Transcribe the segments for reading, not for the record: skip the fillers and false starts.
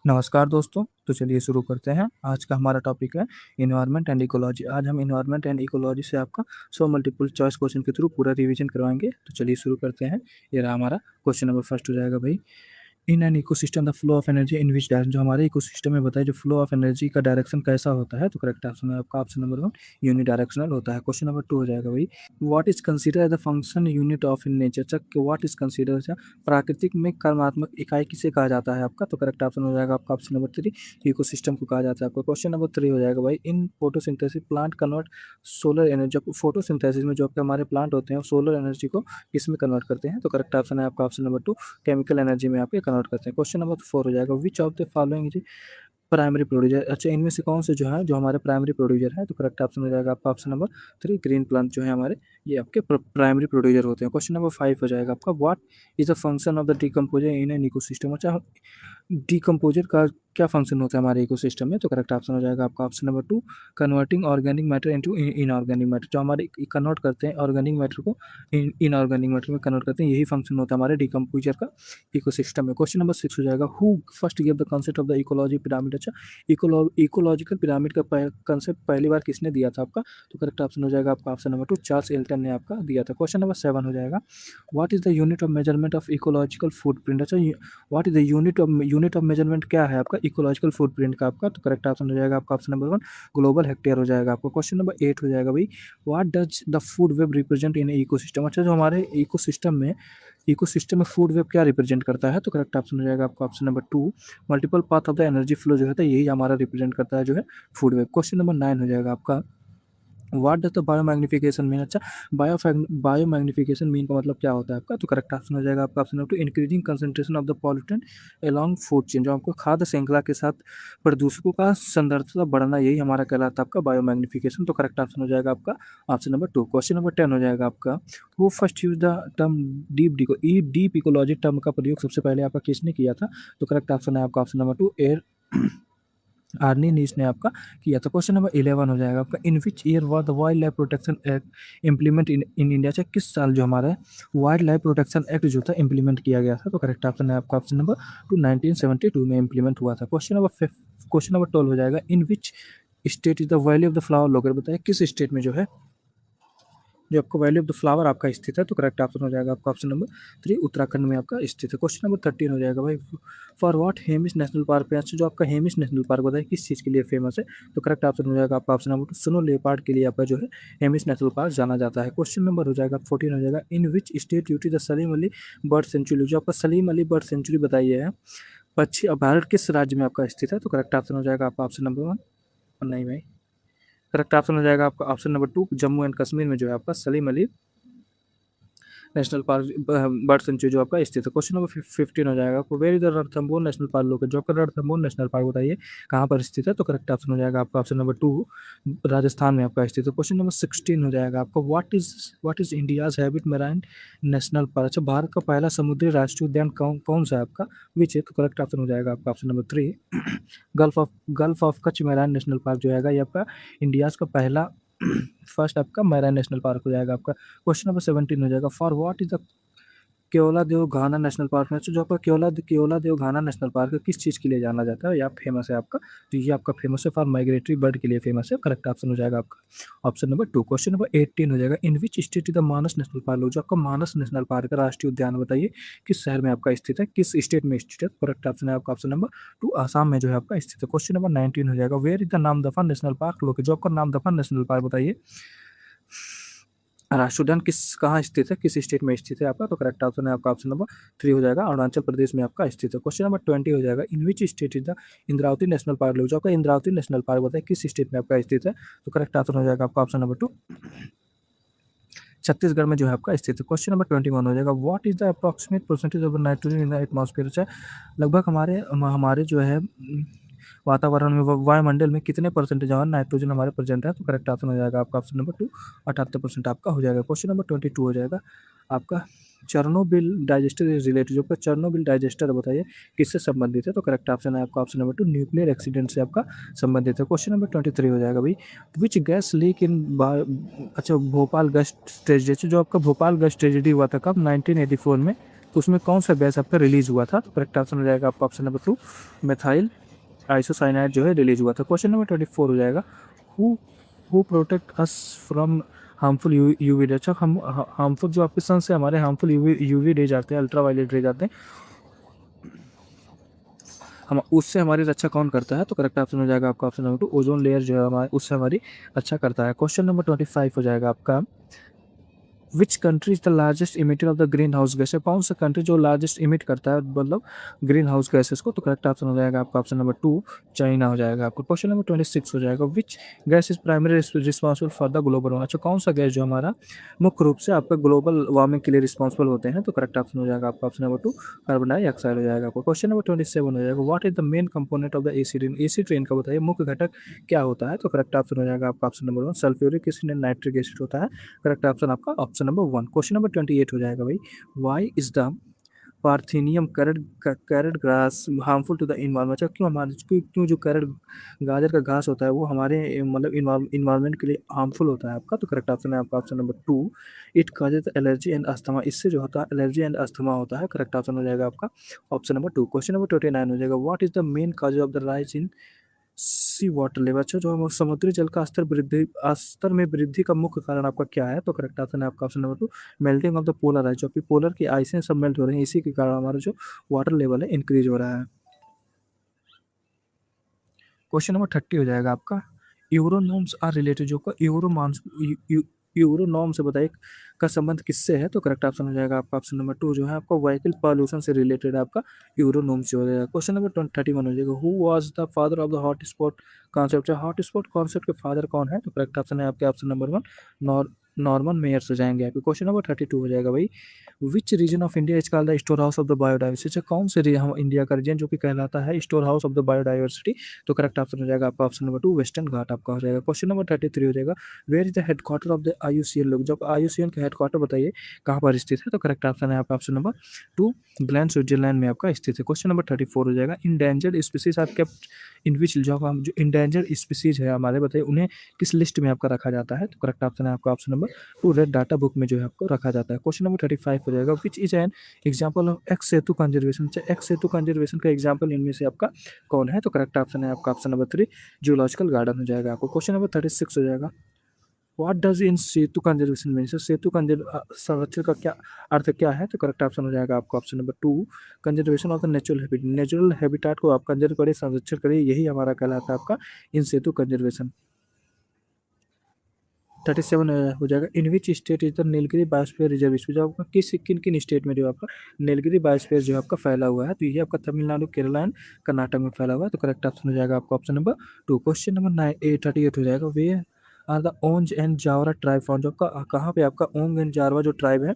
नमस्कार दोस्तों, तो चलिए शुरू करते हैं। आज का हमारा टॉपिक है एनवायरनमेंट एंड इकोलॉजी। आज हम एनवायरनमेंट एंड इकोलॉजी से आपका 100 मल्टीपल चॉइस क्वेश्चन के थ्रू पूरा रिवीजन करवाएंगे। तो चलिए शुरू करते हैं। ये रहा हमारा क्वेश्चन नंबर फर्स्ट हो जाएगा भाई। In an ecosystem the flow of energy in which direction, जो हमारे इकोसिस्टम में बताए जो फ्लो ऑफ एनर्जी का डायरेक्शन कैसा होता है। तो करेक्ट ऑप्शन है आपका ऑप्शन नंबर 1 यूनि डायरेक्शनल होता है। क्वेश्चन नंबर 2 हो जाएगा भाई। What is consider as the function unit of in nature, what is consider, प्राकृतिक में कर्मात्मक इकाई किसे कहा जाता है आपका। तो करेक्ट ऑप्शन हो जाएगा आपका ऑप्शन नंबर 3 इकोसिस्टम को कहा जाता है आपका। क्वेश्चन नंबर 3 हो जाएगा भाई। In photosynthesis plant convert solar energy, photosynthesis में जो आपके हमारे प्लांट होते हैं सोलर एनर्जी को किसमें कन्वर्ट करते हैं। तो करेक्ट ऑप्शन है आपका ऑप्शन नंबर 2 केमिकल एनर्जी में आपके कन्वर्ट करते हैं। क्वेश्चन नंबर 4 हो जाएगा। Which of the following primary producer, अच्छा इनमें से कौन से जो है जो हमारे प्राइमरी प्रोड्यूसर है। तो करेक्ट ऑप्शन हो जाएगा आपका ऑप्शन नंबर 3 ग्रीन प्लांट जो है हमारे ये आपके प्राइमरी प्रोड्यूसर होते हैं। क्वेश्चन नंबर 5 हो जाएगा आपका। What is the function of the decomposer in an ecosystem, अच्छा डिकम्पोजर का क्या फंक्शन होता है हमारे इकोसिस्टम में। तो करेक्ट ऑप्शन हो जाएगा आपका option number 2 converting organic matter into inorganic matter, जो हमारे कन्वर्ट करते हैं ऑर्गेनिक मैटर को इनऑर्गेनिक मैटर में कन्वर्ट करते हैं, यही फंक्शन होता है हमारे डिकम्पोजर का इकोसिस्टम में। क्वेश्चन नंबर 6 हो जाएगा। Who first give the concept of the ecology pyramid, अच्छा इकोलॉजिकल पिरामिड का कंसेप्ट पहली बार किसने दिया था आपका। तो करेक्ट ऑप्शन हो जाएगा आपका ऑप्शन नंबर 2 चार्ल्स एल्टन ने आपका दिया था। क्वेश्चन नंबर 7 हो जाएगा। What is the unit of measurement of ecological footprint, अच्छा what is the unit of measurement क्या है आपका इकोलॉजिकल फुटप्रिंट का आपका। तो करेक्ट ऑप्शन हो जाएगा आपका ऑप्शन नंबर 1 ग्लोबल हेक्टेयर हो जाएगा आपका। क्वेश्चन नंबर 8 हो जाएगा भाई। What does the food web represent in ecosystem, अच्छा जो हमारे इकोसिस्टम में फूड वेब क्या रिप्रेजेंट करता है। तो करेक्ट ऑप्शन हो जाएगा आपका option number 2 multiple path of the energy flow जो है यही हमारा रिप्रेजेंट करता है जो है फूड वेब। क्वेश्चन नंबर 9 हो जाएगा आपका। What does the biomagnification mean, अच्छा बायोमैग्निफिकेशन मीन का मतलब क्या होता है आपका। तो करेक्ट ऑप्शन हो जाएगा आपका option number 2 increasing concentration of the pollutant along food chain, जो आपको खाद्य श्रृंखला के साथ प्रदूषकों का सांद्रता बढ़ना यही हमारा कहलाता है आपका बायोमैग्निफिकेशन। तो करेक्ट ऑप्शन हो जाएगा आपका ऑप्शन नंबर 2। क्वेश्चन नंबर 10 हो जाएगा आपका। वो first use the term deep ecology term का प्रयोग सबसे पहले आपका किसने किया था। तो करेक्ट ऑप्शन है आपका ऑप्शन नंबर 2 एयर आर्नी नीस ने आपका किया था। क्वेश्चन नंबर 11 हो जाएगा आपका। In which year was the wildlife protection act implement in India, चाहे किस साल जो हमारा वाइल्ड लाइफ प्रोटेक्शन एक्ट जो था इम्प्लीमेंट किया गया था। तो करेक्ट ऑप्शन है आपका ऑप्शन नंबर 2 1972 में इम्प्लीमेंट हुआ था। क्वेश्चन नंबर 12 हो जाएगा। In which state is the valley of the flower located, बताइए किस स्टेट में जो है जो आपका वैली ऑफ द फ्लावर आपका स्थित है। तो करेक्ट ऑप्शन हो जाएगा आपका ऑप्शन नंबर 3 उत्तराखंड में आपका स्थित है। क्वेश्चन नंबर 13 हो जाएगा भाई। For what Hemis national park पे, अच्छा जो आपका हेमिस नेशनल पार्क बताइए किस चीज़ के लिए फेमस है। तो करेक्ट ऑप्शन हो जाएगा आपका ऑप्शन नंबर 2 स्नो लेपर्ड के लिए आपका जो है हेमिस नेशनल पार्क जाना जाता है। क्वेश्चन नंबर हो जाएगा 14 हो जाएगा। In which state UT the Salim Ali bird sanctuary, जो आपका सलीम अली बर्ड सेंचुरी बताइए है पश्चिम भारत किस राज्य में आपका स्थित है। तो करेक्ट ऑप्शन हो जाएगा आपका ऑप्शन नंबर 1 नहीं भाई, करेक्ट ऑप्शन हो जाएगा आपका option number 2 Jammu and Kashmir में जो है आपका Salim Ali national park bird sanctuary जो आपका स्थित है। क्वेश्चन नंबर 15 हो जाएगा आपको। Where is the Ranthambore national park located, जो आपका रणथंबोर नेशनल पार्क बताइए कहाँ पर स्थित है। तो करेक्ट ऑप्शन हो जाएगा आपका ऑप्शन नंबर 2 राजस्थान में आपका स्थित है। क्वेश्चन नंबर 16 हो जाएगा आपका। What is India's habit marine national park, अच्छा भारत का पहला समुद्री राष्ट्रीय उद्यान कौन सा है आपका विच है। तो करेक्ट ऑप्शन हो जाएगा आपका option number 3 gulf of Kutch marine national park जो है ये आपका इंडियाज का पहला फर्स्ट आपका मैराइन नेशनल पार्क हो जाएगा आपका। क्वेश्चन नंबर 17 हो जाएगा। For what is the Keoladeo Ghana national park में, जो आपका केओला देव घाना नेशनल पार्क किस चीज़ के लिए जाना जाता है या फेमस है आपका। तो ये आपका फेमस है फॉर माइग्रेटरी बर्ड के लिए फेमस है। करेक्ट ऑप्शन हो जाएगा आपका ऑप्शन नंबर 2। क्वेश्चन नंबर 18 हो जाएगा। In which state is the Manas national park, जो आपका मानस नेशनल पार्क है राष्ट्रीय उद्यान बताइए किस शहर में आपका स्थित है, किस स्टेट में स्थित है। करेक्ट ऑप्शन है आपका ऑप्शन नंबर 2 आसाम में जो है आपका स्थित है। क्वेश्चन नंबर 19 हो जाएगा। Where is the Namdapha national park located, जो आपका नामदफा नेशनल पार्क बताइए राष्ट्रीय उद्यान कहाँ स्थित है, किस स्टेट में स्थित है आपका। तो करेक्ट ऑप्शन है आपका ऑप्शन नंबर 3 हो जाएगा अरुणाचल प्रदेश में आपका स्थित है। क्वेश्चन नंबर 20 हो जाएगा। In which state is the Indravati national park, जो आपका इंद्रावती नेशनल पार्क बताए किस स्टेट में आपका स्थित है। तो करेक्ट ऑप्शन हो जाएगा आपका ऑप्शन नंबर 2 छत्तीसगढ़ में जो है आपका स्थित है। क्वेश्चन नंबर 21 हो जाएगा। What is the approximate percentage of nitrogen in the atmosphere, लगभग हमारे जो है वातावरण में वायुमंडल में कितने परसेंटेज जो है नाइट्रोजन हमारे प्रेजेंट है। तो करेक्ट ऑप्शन हो जाएगा आपका ऑप्शन नंबर 2 78% आपका हो जाएगा। क्वेश्चन नंबर 22 हो जाएगा आपका। चर्नोबिल डाइजेस्टर इज रिलेटेड, जो आपका चर्नोबिल डाइजेस्टर बताइए किससे संबंधित है। तो करेक्ट ऑप्शन है आपका ऑप्शन नंबर 2 न्यूक्लियर एक्सीडेंट से आपका संबंधित है। क्वेश्चन नंबर 23 हो जाएगा भाई। विच गैस लीक इन अच्छा भोपाल गैस ट्रेजेडी, जो आपका भोपाल गैस ट्रेजेडी हुआ था कब 1984 में। उसमें कौन सा गैस आपका रिलीज हुआ था? तो करेक्ट आंसर हो जाएगा आपका ऑप्शन नंबर 2, मेथाइल आइसोसाइनाइड जो है रिलीज हुआ था। क्वेश्चन नंबर 24 हो जाएगा, who who protect us from harmful UV ray. अच्छा, हम हार्मफुल जो आपके सन से हमारे हार्मफुल यूवी रेज आते हैं, अल्ट्रा वायलेट रेज आते हैं, हम उससे हमारी रक्षा कौन करता है? तो करेक्ट ऑप्शन हो जाएगा आपका ऑप्शन नंबर 2, ओजोन लेयर जो है हमारे उससे हमारी रक्षा करता है। क्वेश्चन नंबर 25 हो जाएगा आपका, which country is the largest emitter of the green house gas. कौन सा कंट्री जो लार्जेस्ट इमिट करता है मतलब ग्रीन हाउस गैसेस को? तो करेक्ट ऑप्शन हो जाएगा आपका ऑप्शन नंबर 2, चाइना हो जाएगा आपको। क्वेश्चन नंबर 26 हो जाएगा, which gas is primary responsible for the global warming. अच्छा, कौन सा गैस जो हमारा मुख्य रूप से आपका ग्लोबल वार्मिंग के लिए रिस्पॉन्सिबल होते हैं? तो करेक्ट ऑप्शन हो जाएगा आपका ऑप्शन नंबर 2, कार्बन डाइऑक्साइड हो जाएगा आपको। क्वेश्चन नंबर 27 हो जाएगा, what is the main component of the AC train. AC train का बताइए मुख्य घटक क्या होता है? तो करेक्ट ऑप्शन हो जाएगा आपका option number 1, sulphuric acid and nitric acid होता है। करेक्ट ऑप्शन आपका ऑप्शन नंबर 1। क्वेश्चन नंबर 28 हो जाएगा भाई, why is the parthenium carrot grass harmful to the environment. क्यों हमारे क्यों जो कैरेट गाजर का घास होता है वो हमारे मतलब इन्वायरमेंट के लिए हार्मफुल होता है आपका? तो करेक्ट ऑप्शन है आपका option number 2, it causes allergy and asthma. इससे जो होता है एलर्जी एंड अस्थमा होता है। करेक्ट ऑप्शन हो जाएगा आपका ऑप्शन नंबर 2। क्वेश्चन नंबर 29 हो जाएगा, what is the main cause of the rise in sea water level. अच्छा, जो हम समुद्री जल का स्तर में वृद्धि का मुख्य कारण आपका क्या है? तो करेक्ट ऑप्शन है आपका option number 2, melting of the polar ice. जो कि पोलर की आइसें सब मेल्ट हो रही हैं, इसी के कारण हमारा जो वाटर लेवल है इंक्रीज हो रहा है। क्वेश्चन नंबर 30 हो जाएगा आपका, यूरो नॉर्म्स आर रिलेटेड। जो का यूरो नॉर्म से बताइए का संबंध किससे है? तो करेक्ट ऑप्शन हो जाएगा आपका ऑप्शन नंबर 2, जो है आपका व्हीकल पॉल्यूशन से रिलेटेड आपका यूरो नॉर्म्स हो जाएगा। क्वेश्चन नंबर 31 हो जाएगा, who was the father of the hot spot concept. Hot spot concept के फादर कौन है? तो करेक्ट ऑप्शन है आपके ऑप्शन नंबर 1, नॉर्मन मेयर्स हो जाएंगे आपके। क्वेश्चन नंबर 32 हो जाएगा भाई, which region of India is called the store house of the biodiversity. कौन से हम इंडिया का रीजन जो कि कहलाता है store house of the biodiversity? तो करेक्ट ऑप्शन हो जाएगा आपका ऑप्शन नंबर 2, वेस्टर्न घाट आपका हो जाएगा। क्वेश्चन नंबर 33 हो जाएगा, where is the headquarter of the IUCN लोग। जब IUCN का हेडक्वार्टर बताइए कहाँ पर स्थित है? तो करेक्ट ऑप्शन है आपका ऑप्शन नंबर 2, ग्लैंड स्विट्जरलैंड में आपका स्थित है। क्वेश्चन नंबर 34 हो जाएगा, endangered species are kept in which. जो इंडेंजर्ड स्पीसीज है हमारे बताइए उन्हें किस लिस्ट में आपका रखा जाता है? तो करेक्ट ऑप्शन है आपका option number 2, red data book में जो है आपको रखा जाता है। क्वेश्चन नंबर 35 हो जाएगा, which is an example of x Setu conservation. X Setu conservation का एग्जाम्पल इनमें से आपका कौन है? तो करेक्ट ऑप्शन है आपका ऑप्शन नंबर 3, जूलॉजिकल गार्डन हो जाएगा आपको। क्वेश्चन नंबर 36 हो जाएगा, what does in situ conservation mean. सेतु संरक्षण का क्या अर्थ क्या है? तो करेक्ट ऑप्शन हो जाएगा आपका option number 2, conservation of the natural habitat को आप कंजर्व करें, संरक्षण करें, यही हमारा कहलाता है आपका इन सेतु कंजर्वेशन। 37 हो जाएगा, in which state is the Nilgiri biosphere reserve. जो आपका किन किन स्टेट में जो आपका नीलगिरी बायोस्फीयर जो आपका फैला हुआ है? तो ये आपका तमिलनाडु, केरला एंड कर्नाटक में फैला हुआ है। तो करेक्ट ऑप्शन हो जाएगा आपका ऑप्शन नंबर 2। क्वेश्चन नंबर 38 हो जाएगा, where are the Onge and Jarawa tribe found. जो आपका कहाँ पे आपका ओंग एंड जारवा जो ट्राइब है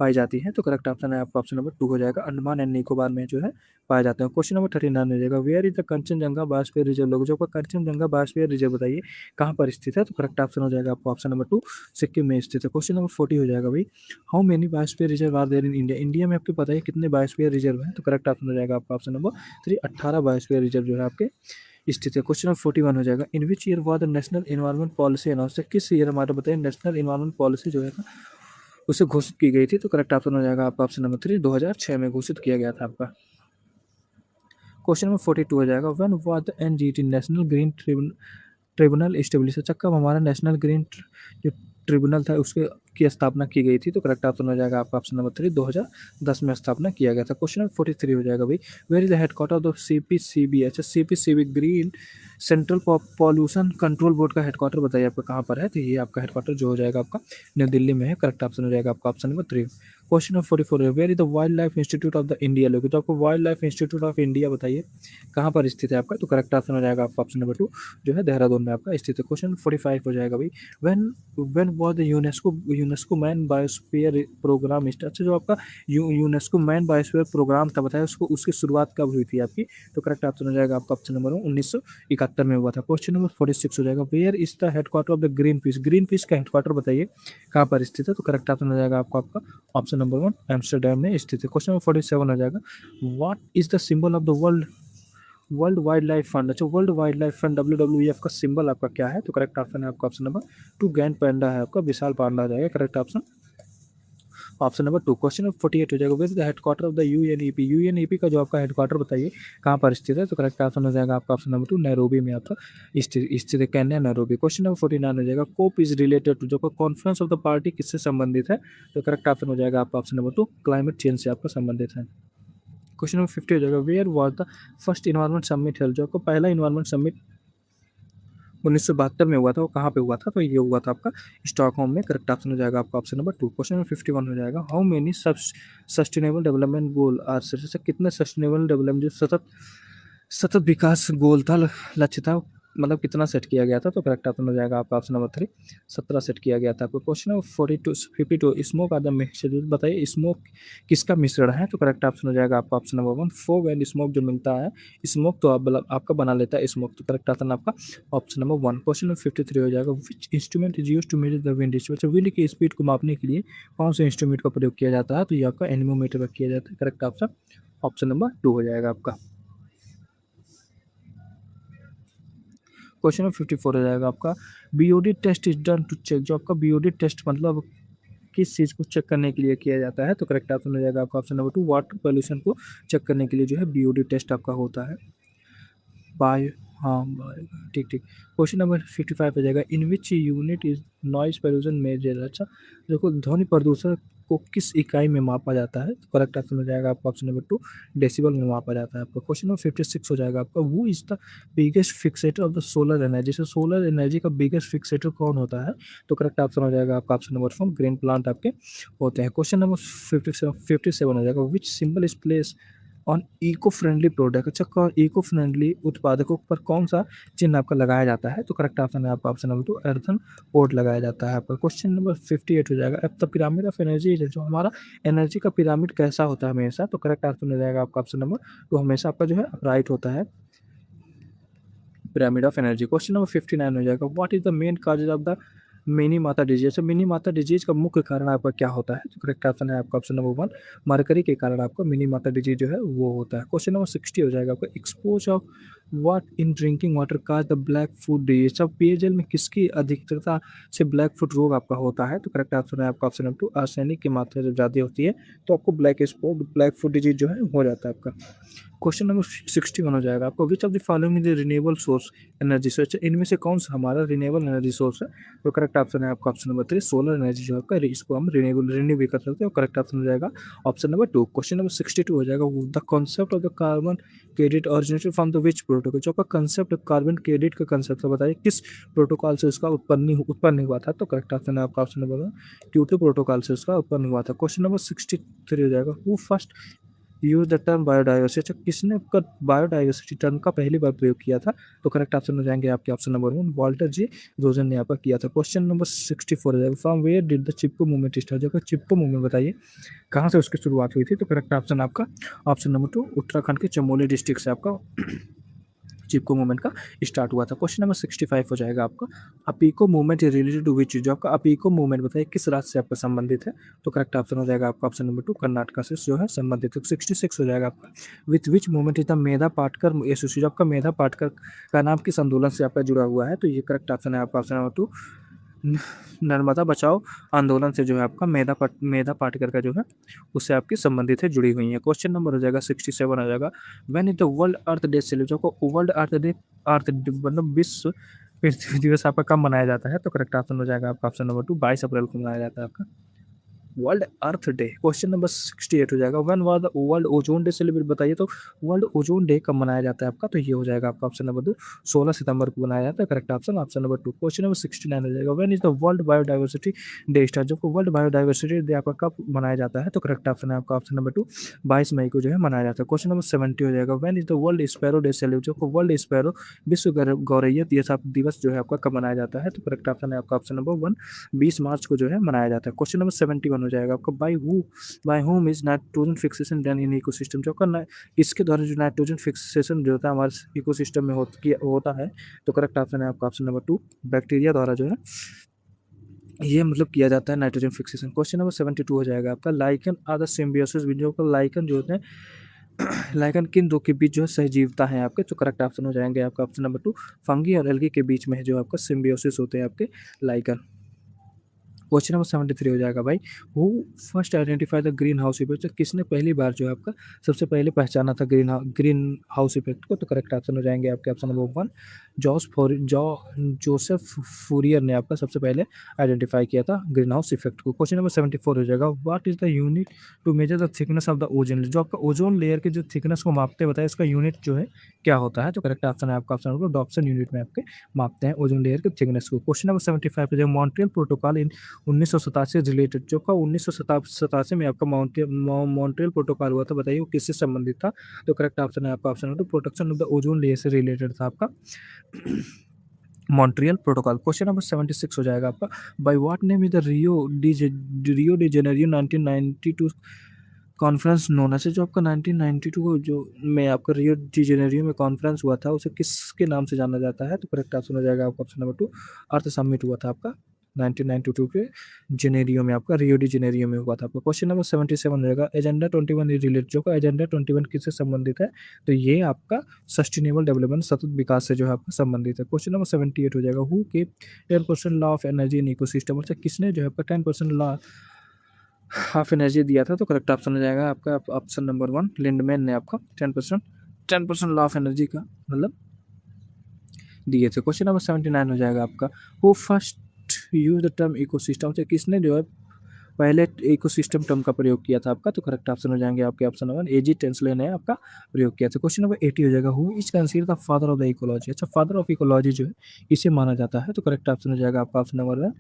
पाई जाती है? तो करेक्ट ऑप्शन है आपका ऑप्शन नंबर 2 हो जाएगा, अंडमान एंड निकोबार में जो है पाए जाते हैं। क्वेश्चन नंबर 39 हो जाएगा, where is the Kanchenjunga biosphere reserve. लोग जो आपका कंचनजंगा बायोस्फीयर रिजर्व बताइए कहाँ पर स्थित है? तो करेक्ट ऑप्शन हो जाएगा आपका ऑप्शन नंबर 2, सिक्किम में स्थित है। क्वेश्चन नंबर 40 हो जाएगा भाई, how many biosphere reserve are there in India. India में आपको पता है कितने बायोस्फीयर रिजर्व हैं? तो करेक्ट ऑप्शन हो जाएगा आपका ऑप्शन नंबर 3, 18 बायोस्फीयर रिजर्व जो है आपके स्थित है। क्वेश्चन नंबर 41 हो जाएगा, in which year was the national environment policy announce. किस ईयर हमारा बताइए नेशनल एनवायरमेंट पॉलिसी जो है ना उसे घोषित की गई थी? तो करेक्ट ऑप्शन हो जाएगा आपका ऑप्शन नंबर 3, 2006 में घोषित किया गया था आपका। क्वेश्चन नंबर 42 हो जाएगा, when was the NGT national green tribunal establish. अच्छा, कब हमारा नेशनल ग्रीन जो ट्रिब्यूनल था उसके की स्थापना की गई थी? तो करेक्ट ऑप्शन हो जाएगा आपका ऑप्शन नंबर 3, 2010 में स्थापना किया गया था। क्वेश्चन नंबर 43 हो जाएगा भाई, where is the headquarter of the CPCB। अच्छा, CPCB green central pollution control board का हेडक्वार्टर बताइए आपका कहाँ पर है? तो ये आपका हेडक्वार्टर जो हो जाएगा आपका न्यू दिल्ली में है। करेक्ट ऑप्शन हो जाएगा आपका ऑप्शन नंबर 3। क्वेश्चन नंबर 44 है, where is the wildlife institute of the India. लोग तो आपको wildlife institute of India बताइए कहाँ पर स्थित है आपका? तो करेक्ट ऑप्शन हो जाएगा आपका ऑप्शन नंबर 2, जो है देहरादून में आपका स्थित है। क्वेश्चन 45 हो जाएगा भाई, when was the UNESCO man biosphere programme. अच्छा, जो आपका यूनेस्को मैन बायोस्फीयर प्रोग्राम था बताया उसको उसकी शुरुआत कब हुई थी आपकी? तो करेक्ट ऑप्शन हो जाएगा आपका ऑप्शन नंबर 1971 में हुआ था। क्वेश्चन नंबर 46 हो जाएगा, where is the headquarter of the Greenpeace. Greenpeace का हेडक्वार्टर बताइए कहाँ पर स्थित है? तो करेक्ट ऑप्शन हो जाएगा आपका ऑप्शन नंबर 1, एम्स्टरडेम में स्थित है। क्वेश्चन नंबर 47 हो जाएगा, what is the symbol of the world wildlife fund. अच्छा, world wildlife fund WWF का सिंबल आपका क्या है? तो करेक्ट ऑप्शन है आपका ऑप्शन नंबर 2, गैंड पैंडा है आपका, विशाल पांडा आ जाएगा correct option. Option number 2। Question number 48 हो जाएगा, which the headquarter of the UNEP. UNEP का जो आपका हेडक्वार्टर बताइए कहाँ पर स्थित है, तो करेक्ट ऑप्शन हो जाएगा आपका ऑप्शन नंबर 2, नैरोबी में आपका स्थित है, केन्या नैरोबी। क्वेश्चन नंबर 49 हो जाएगा, कोप इज रिलेटेड टू, जो कॉन्फ्रेंस ऑफ द पार्टी किससे संबंधित है, तो करेक्ट ऑप्शन हो जाएगा आपका ऑप्शन नंबर 2, क्लाइमेट चेंज से आपका संबंधित है। क्वेश्चन नंबर 50 हो जाएगा, where was the first environment summit held, जो आपको पहला इन्वायरमेंट समिट 1972 में हुआ था, वो कहाँ पे हुआ था, तो ये हुआ था आपका स्टॉकहोम में। करेक्ट ऑप्शन हो जाएगा आपका ऑप्शन नंबर 2। क्वेश्चन नंबर 51 हो जाएगा, how many sustainable development goal are set, कितने सस्टेनेबल डेवलपमेंट जो सतत सतत विकास गोल था, लक्ष्य था, मतलब कितना सेट किया गया था, तो करेक्ट ऑप्शन हो जाएगा आपका ऑप्शन नंबर 3, 17 सेट किया गया था आपको। Question number 52 smoke are the mixture, बताइए स्मोक किसका मिश्रण है, तो करेक्ट ऑप्शन हो जाएगा आपका option number 1, fog and smoke जो मिलता है, स्मोक तो आपका बना लेता है स्मोक, तो करेक्ट ऑप्शन आपका ऑप्शन नंबर 1। क्वेश्चन नंबर 53 हो जाएगा, which instrument is use to measure the wind speed, wind की स्पीड को मापने के लिए कौन से इंस्ट्रूमेंट का प्रयोग किया जाता है, तो ये आपका एनीमोमीटर का किया जाता है। करेक्ट ऑप्शन ऑप्शन नंबर 2 हो जाएगा आपका। क्वेश्चन नंबर 54 हो जाएगा आपका, BOD test is done to check, जो आपका बीओडी टेस्ट मतलब किस चीज़ को चेक करने के लिए किया जाता है, तो करेक्ट ऑप्शन हो जाएगा आपका ऑप्शन नंबर 2, वाटर पोल्यूशन को चेक करने के लिए जो है बीओडी टेस्ट आपका होता है। बाय हाँ ठीक ठीक। क्वेश्चन नंबर 55 हो जाएगा, in which unit is noise pollution measure, अच्छा देखो ध्वनि प्रदूषण को किस इकाई में मापा जाता है, तो करेक्ट ऑप्शन हो जाएगा आपका ऑप्शन नंबर 2, डेसिबल में मापा जाता है आपका। क्वेश्चन नंबर 56 हो जाएगा आपका, वो is the biggest fixator of the solar energy, से सोलर एनर्जी का बिगेस्ट फिक्सेटर कौन होता है, तो करेक्ट ऑप्शन हो जाएगा आपका ऑप्शन नंबर 4, ग्रीन प्लांट आपके होते हैं। क्वेश्चन नंबर 57 हो जाएगा, which symbol is place on eco friendly product, अच्छा इको फ्रेंडली उत्पादकों पर कौन सा चिन्ह आपका लगाया जाता है, तो करेक्ट ऑप्शन है आपका ऑप्शन नंबर 2, अर्थन कोड लगाया जाता है आपका। क्वेश्चन नंबर 58 हो जाएगा, अब द पिरामिड ऑफ एनर्जी, जो हमारा एनर्जी का पिरामिड कैसा होता है हमेशा, तो करेक्ट ऑप्शन हो जाएगा आपका ऑप्शन नंबर 2, हमेशा आपका जो है अपराइट होता है pyramid of energy. Question number 59 हो जाएगा, what is the main cause of the mini माता डिजीज, अच्छा मिनी माता डिजीज का मुख्य कारण आपका क्या होता है, तो करेक्ट ऑप्शन है आपका ऑप्शन नंबर 1, मरकरी के कारण आपका मिनी माता डिजीज जो है वो होता है। क्वेश्चन नंबर 60 हो जाएगा आपका, expose of what in drinking water cause the black foot disease, सब पेयजल में किसकी अधिकता से ब्लैक फुट रोग आपका होता है, तो करेक्ट ऑप्शन है आपका ऑप्शन नंबर 2, आर्सेनिक की मात्रा जब ज़्यादा होती है तो आपको ब्लैक फुट डिजीज जो है हो जाता है आपका। क्वेश्चन नंबर 61 हो जाएगा आपको, which of the following is renewable source energy, सोच इनमें से कौन सा हमारा रिन्यूएबल एनर्जी सोर्स है, तो करेक्ट ऑप्शन है आपका ऑप्शन नंबर 3, सोलर एनर्जी जो आपका इसको हम रिन्यू भी कर सकते हैं, करेक्ट ऑप्शन हो जाएगा ऑप्शन नंबर 2। क्वेश्चन नंबर 62 हो जाएगा, the concept of the carbon credit originated from the which protocol, जो आपका कंसेप्ट कार्बन क्रेडिट का कंसेप्ट है, बताइए किस प्रोटोकॉल से उसका उत्पन्न हुआ था, तो करेक्ट ऑप्शन है आपका ऑप्शन नंबर 1, क्योटो प्रोटोकॉल से उसका उत्पन्न हुआ था। क्वेश्चन नंबर 63 हो जाएगा, who first use the term biodiversity, अच्छा किसने बायोडाइवर्सिटी टर्म का पहली बार प्रयोग किया था, तो करेक्ट ऑप्शन हो जाएंगे आपके ऑप्शन नंबर 1, वॉल्टर जी रोजन ने यहाँ पर किया था। क्वेश्चन नंबर 64 हो जाएगा, from where did the Chipko movement start, जो चिपको मूवमेंट बताइए कहाँ से उसकी शुरुआत हुई थी, तो करेक्ट ऑप्शन आपका ऑप्शन नंबर 2, उत्तराखंड के चमोली डिस्ट्रिक्ट से आपका चिपको मूवमेंट का स्टार्ट हुआ था। क्वेश्चन नंबर 65 हो जाएगा आपका, अपीको मूवमेंट इज रिलेटेड टू विच, जो आपका अपीको मूवमेंट बताइए किस राज्य से आपका संबंधित है, तो करेक्ट ऑप्शन हो जाएगा आपका ऑप्शन नंबर 2, कर्नाटका से जो है संबंधित है। 66 हो जाएगा आपका, with which movement is the Medha Patkar association, आपका मेधा पाटकर का नाम किस आंदोलन से आपका जुड़ा हुआ है, तो ये करेक्ट ऑप्शन है आपका ऑप्शन नंबर 2, नर्मदा बचाओ आंदोलन से जो है आपका मेधा पाटकर का जो है उससे आपकी संबंधित है, जुड़ी हुई है। क्वेश्चन नंबर हो जाएगा 67 हो जाएगा, when is the world earth day celebrate, को वर्ल्ड अर्थ डे मतलब विश्व पृथ्वी दिवस आपका कब मनाया जाता है, तो करेक्ट ऑप्शन हो जाएगा आपका ऑप्शन नंबर 2, 22 अप्रैल को मनाया जाता है आपका वर्ल्ड अर्थ डे। क्वेश्चन नंबर 68 हो जाएगा, when was the world ozone day celebrate, बताइए तो वर्ल्ड ओजोन डे कब मनाया जाता है आपका, तो ये हो जाएगा आपका ऑप्शन नंबर 2, 16 सितंबर को मनाया जाता है, correct option option number 2। Question number 69 हो जाएगा, when is the world biodiversity day start, जो वर्ल्ड बायोडाइवर्सिटी डे आपका कब मनाया जाता है, तो करेक्ट ऑप्शन है आपका ऑप्शन नंबर 2, 22 मई को जो है मनाया जाता है। क्वेश्चन नंबर 70 हो जाएगा, when is the world sparrow day celebrate, जो वर्ल्ड स्पैरो विश्व गौरैया दिवस जो है आपका कब मनाया जाता है, तो करेक्ट ऑप्शन है आपका ऑप्शन नंबर 1, 20 मार्च को जो है मनाया जाता है। क्वेश्चन नंबर 71 हो जाएगा आपका, by whom is nitrogen fixation done in ecosystem, जो करना इसके द्वारा जो नाइट्रोजन फिक्सेशन जो होता है हमारे इकोसिस्टम में होता है, तो करेक्ट ऑप्शन है आपका ऑप्शन नंबर 2, बैक्टीरिया द्वारा जो है ये मतलब किया जाता है नाइट्रोजन फिक्सेशन। क्वेश्चन नंबर 72 हो जाएगा आपका, लाइकन आर द सिम्बियोसिस, जो लाइकन जो होते हैं लाइकन किन दो के बीच जो है सहजीवता है आपके, तो करेक्ट ऑप्शन हो जाएंगे आपका ऑप्शन नंबर 2, फंगी और एल्गी के बीच में जो आपका सिम्बियोसिस होते हैं आपके लाइकन। क्वेश्चन नंबर 73 हो जाएगा भाई, who first identify the green house effect, किसने पहली बार जो है आपका सबसे पहले पहचाना था ग्रीन हाउस इफेक्ट को, तो करेक्ट ऑप्शन हो जाएंगे आपके ऑप्शन नंबर 1 जोसेफ फूरियर ने आपका सबसे पहले आइडेंटिफाई किया था ग्रीन हाउस इफेक्ट को। क्वेश्चन नंबर 74 हो जाएगा, what is the unit to measure the thickness of the ozone layer, जो आपका ओजोन लेयर के जो थिकनेस को मापते बताए इसका यूनिट जो है क्या होता है, तो करेक्ट ऑप्शन है आपका ऑप्शन नंबर डॉप्सन यूनिट में आपके मापते हैं ओजोन लेयर के थिकनेस को। क्वेश्चन नंबर 75 पे जो मॉन्ट्रियल प्रोटोकॉल इन 1987 रिलेटेड, जो का 1987 में आपका मॉन्ट्रियल प्रोटोकॉल हुआ था, बताइए वो किससे संबंधित था, तो करेक्ट ऑप्शन है आपका option number protection of the ozone layer से रिलेटेड था आपका मॉन्ट्रियल प्रोटोकॉल। क्वेश्चन नंबर 76 हो जाएगा आपका, by what name is the Rio de Janeiro 1992 conference known है, जो आपका 1992 जो में आपका रियो डी जेनेरियो में कॉन्फ्रेंस हुआ था उसे किसके नाम से जाना जाता है, तो करेक्ट ऑप्शन हो जाएगा आपका ऑप्शन नंबर 2 अर्थ समिट हुआ था आपका 1992 के जेनेरियो में, आपका रियो डी जेनेरियो में हुआ था आपका। क्वेश्चन नंबर 77 हो जाएगा, एजेंडा 21 रिलेटेड, जो का एजेंडा 21 किससे संबंधित है, तो ये आपका सस्टेनेबल डेवलपमेंट सतत विकास से जो है आपका संबंधित है। क्वेश्चन नंबर 78 हो जाएगा, हु के 10% law of energy in ecosystem, अच्छा किसने जो है आपका 10% लॉ ऑफ एनर्जी दिया था, तो करेक्ट ऑप्शन हो जाएगा आपका ऑप्शन नंबर 1 लिंडमैन ने आपका 10% लॉ ऑफ एनर्जी का मतलब दिए थे। क्वेश्चन नंबर 79 हो जाएगा आपका, who first use the term ecosystem, से किसने जो है पहले इकोसिस्टम टर्म का प्रयोग किया था आपका, तो करेक्ट ऑप्शन हो जाएंगे आपके ऑप्शन नंबर एजी टेंसले ने आपका प्रयोग किया था। क्वेश्चन नंबर 80 हो जाएगा, who is consider the father of the ecology, अच्छा फादर ऑफ इकोलॉजी जो है इसे माना जाता है, तो करेक्ट ऑप्शन हो जाएगा आपका ऑप्शन नंबर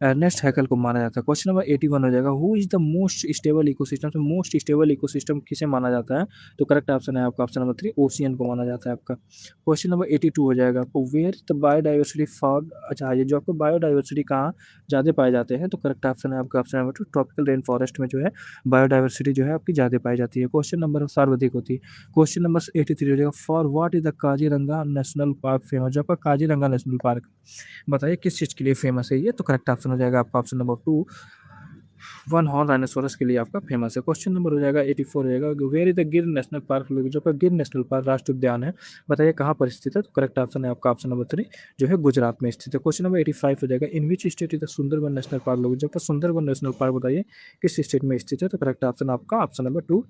अर्नेस्ट हैकेल को माना जाता है। क्वेश्चन नंबर 81 हो जाएगा, who is the most stable ecosystem, तो मोस्ट स्टेबल इकोसिस्टम किसे माना जाता है, तो करेक्ट ऑप्शन है आपका ऑप्शन नंबर 3 ओशियन को माना जाता है आपका। क्वेश्चन नंबर 82 हो जाएगा आपको, वेयर द बायोडाइवर्सिटी फाउंड, अच्छा ये जो आपको बायोडाइवर्सिटी कहाँ ज़्यादा पाए जाते हैं, तो करेक्ट ऑप्शन है आपका option number 2 tropical rain forest में जो है बायोडाइवर्सिटी जो है आपकी ज़्यादा पाई जाती है। क्वेश्चन नंबर सर्वाधिक होती है। क्वेश्चन नंबर 83 हो जाएगा, for what is the Kaziranga national park famous, जो आपका काजीरंगा नेशनल पार्क बताइए किस चीज़ के लिए फेमस है ये, तो करेक्ट ऑप्शन हो जाएगा आपका option number 2 one horn rhinoceros के लिए आपका फेमस है। क्वेश्चन नंबर हो जाएगा 84 हो जाएगा, वेयर इज द गिर नेशनल पार्क, जो आपका गिर नेशनल पार्क राष्ट्रीय उद्यान है, बताइए कहाँ पर स्थित है, तो करेक्ट ऑप्शन है आपका ऑप्शन नंबर 3 जो है गुजरात में स्थित है। क्वेश्चन नंबर 85 हो जाएगा, in which state is the Sundarban national park, जो आपका सुंदरबन नेशनल पार्क बताइए किस स्टेट में स्थित है, तो करेक्ट ऑप्शन आपका ऑप्शन नंबर 2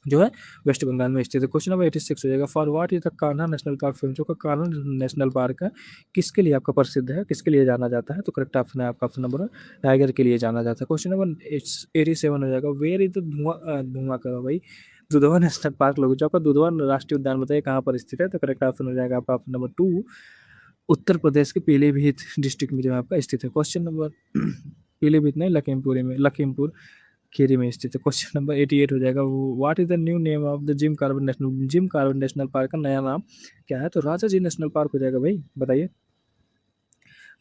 जो है वेस्ट बंगाल में स्थित है। क्वेश्चन नंबर 86 हो जाएगा, for what is the Kanha national park film, जो का कान्हा नेशनल पार्क है किसके लिए आपका प्रसिद्ध है, किसके लिए जाना जाता है, तो करेक्ट ऑप्शन है आपका ऑप्शन नंबर टाइगर के लिए जाना जाता है। क्वेश्चन नंबर 87 हो जाएगा, वेयर इज द धुआं करो भाई दुधवा नेशनल पार्क लोग, जो आपका दुधवा राष्ट्रीय उद्यान बताइए कहाँ पर स्थित है, तो करेक्ट ऑप्शन हो जाएगा आपका ऑप्शन नंबर 2 उत्तर प्रदेश के पीलीभीत डिस्ट्रिक्ट में जो है आपका स्थित है। क्वेश्चन नंबर पीलीभीत नहीं लखीमपुर खीरी में स्थित है। क्वेश्चन नंबर 88 हो जाएगा, what is the new name of the gym carbon national park का नया नाम क्या है, तो राजा जी नेशनल पार्क हो जाएगा भाई, बताइए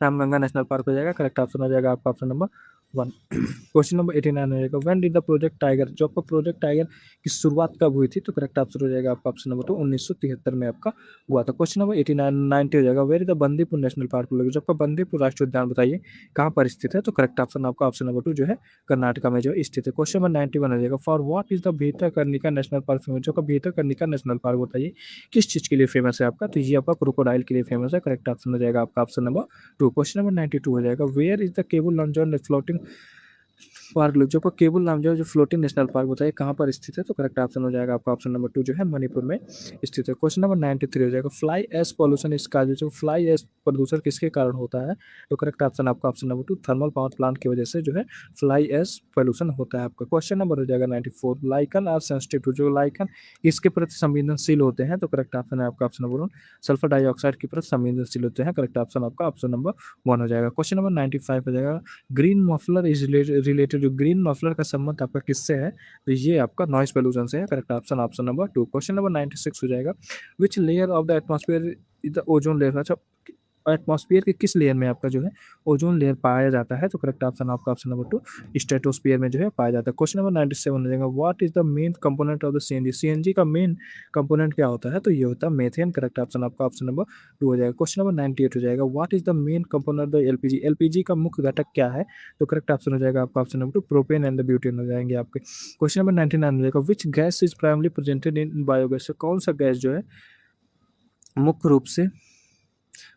रामगंगा नेशनल पार्क हो जाएगा, करेक्ट ऑप्शन हो जाएगा आपका ऑप्शन नंबर 1। क्वेश्चन नंबर 89 हो जाएगा, when did the project tiger, जो आपका प्रोजेक्ट टाइगर की शुरुआत कब हुई थी, तो करेक्ट ऑप्शन हो जाएगा आपका ऑप्शन नंबर 2 1973 में आपका हुआ था। क्वेश्चन नंबर 89 90 हो जाएगा, where is the Bandipur national park, जो आपका बंदीपुर राष्ट्रीय उद्यान बताइए कहाँ पर स्थित है, तो करेक्ट ऑप्शन आपका ऑप्शन नंबर 2 जो है कर्नाटक में जो स्थित है। क्वेश्चन नंबर 91 हो जाएगा, for what is the Bhitarkanika national park famous, जो का भीतरकनिका नेशनल पार्क बताइए किस चीज़ के लिए फेमस है आपका, तो ये आपका क्रोकोडाइल के लिए फेमस है, करेक्ट ऑप्शन हो जाएगा आपका ऑप्शन नंबर 2। क्वेश्चन नंबर 92 हो जाएगा, where is the Keibul Lamjao floating park, जो आपका केबल नाम जो फ्लोटिंग नेशनल पार्क बताइए कहाँ पर स्थित है, तो करेक्ट ऑप्शन हो जाएगा आपका ऑप्शन नंबर 2 जो है मणिपुर में स्थित है। क्वेश्चन नंबर 93 हो जाएगा, फ्लाई एश पॉल्यूशन इसका जो फ्लाई एश प्रदूषण किसके कारण होता है, तो करेक्ट ऑप्शन आपका option number 2 thermal power plant की वजह से जो है फ्लाई एश पॉल्यूशन होता है आपका। क्वेश्चन नंबर हो जाएगा 94, लाइकन आर सेंसिटिव, जो लाइकन किसके प्रति संवेदनशील होते हैं, तो करेक्ट ऑप्शन है आपका ऑप्शन नंबर 1 सल्फर डाइऑक्साइड के प्रति संवेदनशील होते हैं, करेक्ट ऑप्शन आपका ऑप्शन नंबर 1 हो जाएगा। क्वेश्चन नंबर 95 हो जाएगा, ग्रीन मफलर इज रिलेटेड, जो ग्रीन मफलर का संबंध आपका किससे है, तो ये आपका नॉइस पोल्यूशन से है, correct option option number 2। Question number 96 हो जाएगा, which layer of the atmosphere is the ozone layer, अच्छा एटमॉस्फेयर के किस लेयर में आपका जो है ओजोन लेयर पाया जाता है, तो करेक्ट ऑप्शन आपका ऑप्शन नंबर 2 स्ट्रेटोस्फीयर में जो है पाया जाता है। क्वेश्चन नंबर 97 हो जाएगा, what is the main component of the CNG, CNG का मेन कंपोनेंट क्या होता है, तो ये होता है मेथेन, करेक्ट ऑप्शन आपका ऑप्शन नंबर 2 हो जाएगा। क्वेश्चन नंबर 98 हो जाएगा, what is the main component of the LPG, LPG का मुख्य घटक क्या है, तो करेक्ट ऑप्शन हो जाएगा आपका option number 2 propane and the butane हो जाएंगे आपके। क्वेश्चन नंबर 99 हो जाएगा, which gas is primarily presented in biogas, कौन सा गैस जो है मुख्य रूप से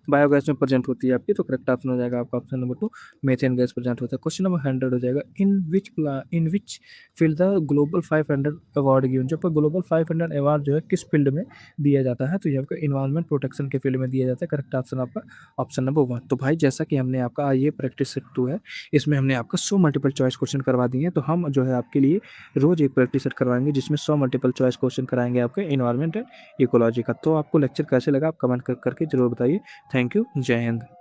बायोगैस में प्रेजेंट होती है आपकी, तो करेक्ट ऑप्शन हो जाएगा आपका option number 2, methane gas present होता है। क्वेश्चन नंबर 100 हो जाएगा, in which field the global 500 award given. जो आपका ग्लोबल 500 अवार्ड जो है किस फील्ड में दिया जाता है, तो ये आपका इन्वायरमेंट प्रोटेक्शन के फील्ड में दिया जाता है। करेक्ट ऑप्शन आपका ऑप्शन नंबर 1। तो भाई जैसा कि हमने आपका ये प्रैक्टिस सेट 2 है, इसमें हमने आपका 100 मल्टीपल चॉइस क्वेश्चन करवा दिए हैं, तो हम जो है आपके लिए रोज एक प्रैक्टिस सेट करवाएंगे जिसमें 100 मल्टीपल चॉइस क्वेश्चन कराएंगे आपके इन्वायरमेंट एंड इकोलॉजी का। तो आपको लेक्चर कैसे लगा आप कमेंट करके जरूर बताइए। थैंक यू, जय हिंद।